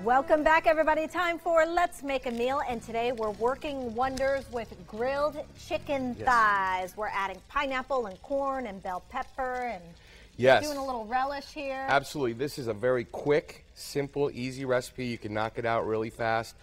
Welcome back, everybody. Time for Let's Make a Meal, and today we're working wonders with grilled chicken thighs. We're adding pineapple and corn and bell pepper and doing a little relish here. Absolutely. This is a very quick, simple, easy recipe. You can knock it out really fast.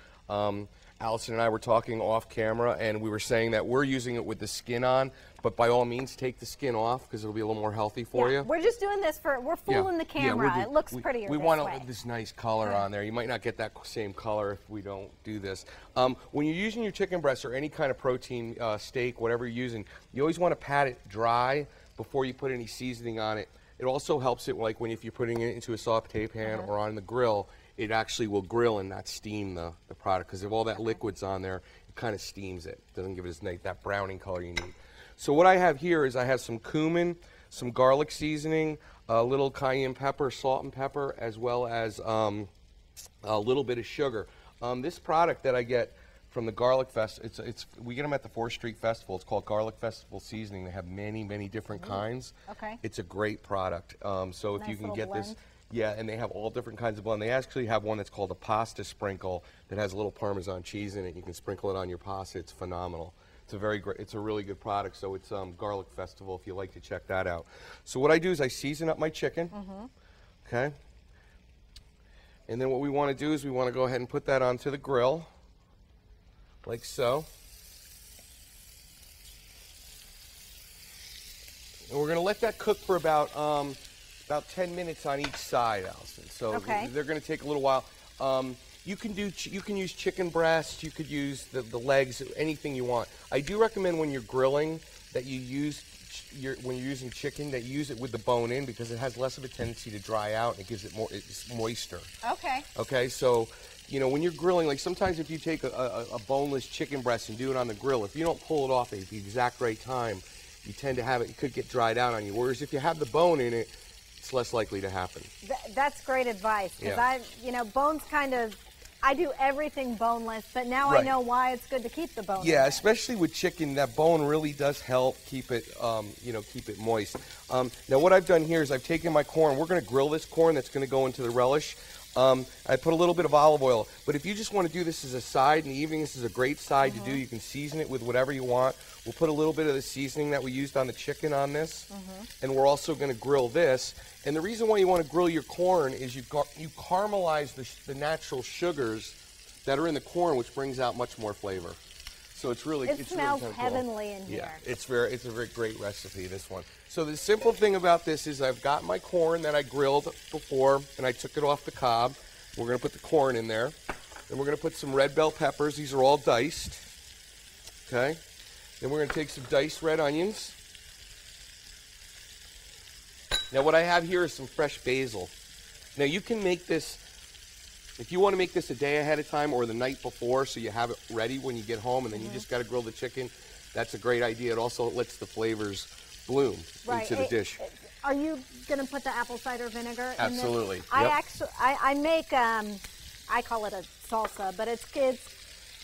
Allison and I were talking off camera, and we were saying that we're using it with the skin on, but by all means, take the skin off because it'll be a little more healthy for you. We're just doing this we're fooling the camera. It looks prettier We this want way. this nice color on there. You might not get that same color if we don't do this. When you're using your chicken breast or any kind of protein steak, whatever you're using, you always want to pat it dry before you put any seasoning on it. It also helps it, like if you're putting it into a saute pan or on the grill, it actually will grill and not steam the product, because if all that liquid's on there, it kind of steams it. Doesn't give it that browning color you need. So what I have here is I have some cumin, some garlic seasoning, a little cayenne pepper, salt and pepper, as well as a little bit of sugar. This product that I get from the Garlic Fest, we get them at the 4th Street Festival. It's called Garlic Festival Seasoning. They have many, many different kinds. Okay. It's a great product. So if you can get blend. this. Yeah, and they have all different kinds of blend. They actually have one that's called a pasta sprinkle that has a little Parmesan cheese in it. You can sprinkle it on your pasta. It's phenomenal. It's a very great. It's a really good product. So it's Garlic Festival if you like to check that out. So what I do is I season up my chicken. Okay. And then what we want to do is we want to go ahead and put that onto the grill, like so. And we're going to let that cook for about 10 minutes on each side, Allison. So they're going to take a little while. You can use chicken breast. You could use the legs, anything you want. I do recommend when you're grilling that you use when you're using chicken that you use it with the bone in, because it has less of a tendency to dry out and it gives it it's moisture. Okay. Okay. So when you're grilling, like sometimes if you take a boneless chicken breast and do it on the grill, if you don't pull it off at the exact right time, you tend to have it could get dried out on you. Whereas if you have the bone in it, it's less likely to happen. That's great advice, because bones I do everything boneless, but now I know why it's good to keep the bone. Yeah, especially with chicken, that bone really does help keep it, keep it moist. Now what I've done here is I've taken my corn. We're going to grill this corn that's going to go into the relish. I put a little bit of olive oil, but if you just want to do this as a side in the evening, this is a great side to do. You can season it with whatever you want. We'll put a little bit of the seasoning that we used on the chicken on this, and we're also going to grill this. And the reason why you want to grill your corn is you caramelize the natural sugars that are in the corn, which brings out much more flavor. So it smells really heavenly in here. Yeah, it's a very great recipe, this one. So the simple thing about this is I've got my corn that I grilled before, and I took it off the cob. We're going to put the corn in there. Then we're going to put some red bell peppers. These are all diced. Okay. Then we're going to take some diced red onions. Now what I have here is some fresh basil. Now you can make this, if you want to make this a day ahead of time or the night before so you have it ready when you get home and then you just got to grill the chicken, that's a great idea. It also lets the flavors bloom into the dish. Are you going to put the apple cider vinegar in this? Absolutely. I make, I call it a salsa, but it's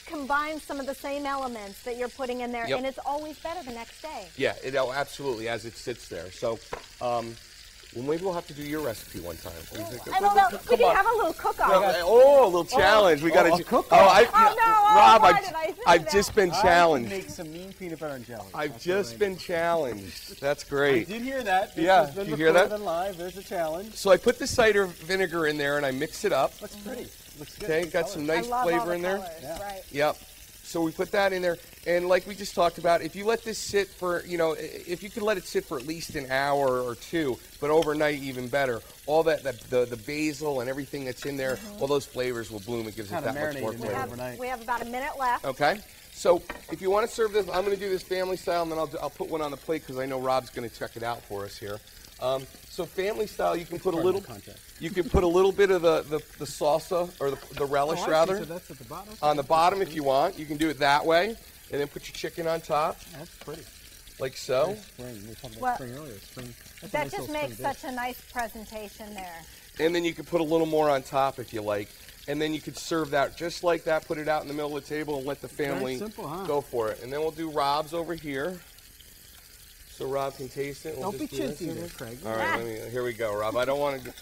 combines some of the same elements that you're putting in there, and it's always better the next day. Yeah, absolutely, as it sits there. So, well, maybe we'll have to do your recipe one time. I don't know. We can have a little cook-off. A little challenge. We got to cook-off. Rob, I've just been challenged. Make some mean peanut butter and jelly. I've just been challenged. That's great. I did hear that. This Yeah, has been did you hear that? live. There's a challenge. So I put the cider vinegar in there and I mix it up. Looks pretty. Looks good. Okay, got some nice flavor in there. Right. Yep. So we put that in there, and like we just talked about, if you let this sit for, if you can let it sit for at least an hour or two, but overnight even better, all the basil and everything that's in there, all those flavors will bloom. It gives it that much more flavor. We have about a minute left. Okay. So if you want to serve this, I'm going to do this family style, and then I'll put one on the plate because I know Rob's going to check it out for us here. So family style, you can put a little. You can put a little bit of the salsa or the relish rather. So that's at the bottom. On the bottom, if you want, you can do it that way, and then put your chicken on top. That's pretty. Like so. Spring. We were talking about spring earlier. Spring. That just makes such a nice presentation there. And then you can put a little more on top if you like, and then you could serve that just like that. Put it out in the middle of the table and let the family go for it. And then we'll do Rob's over here. So Rob can taste it. Don't be chintzy there, Craig. All right, here we go, Rob. I don't want to.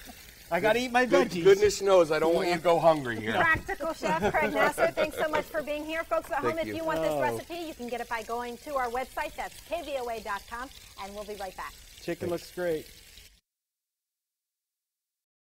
I got to eat my veggies. Goodness knows I don't want you to go hungry here. Practical Chef Craig Nassar, thanks so much for being here. Folks at home, if you want this recipe, you can get it by going to our website. That's KVOA.com, and we'll be right back. Chicken looks great.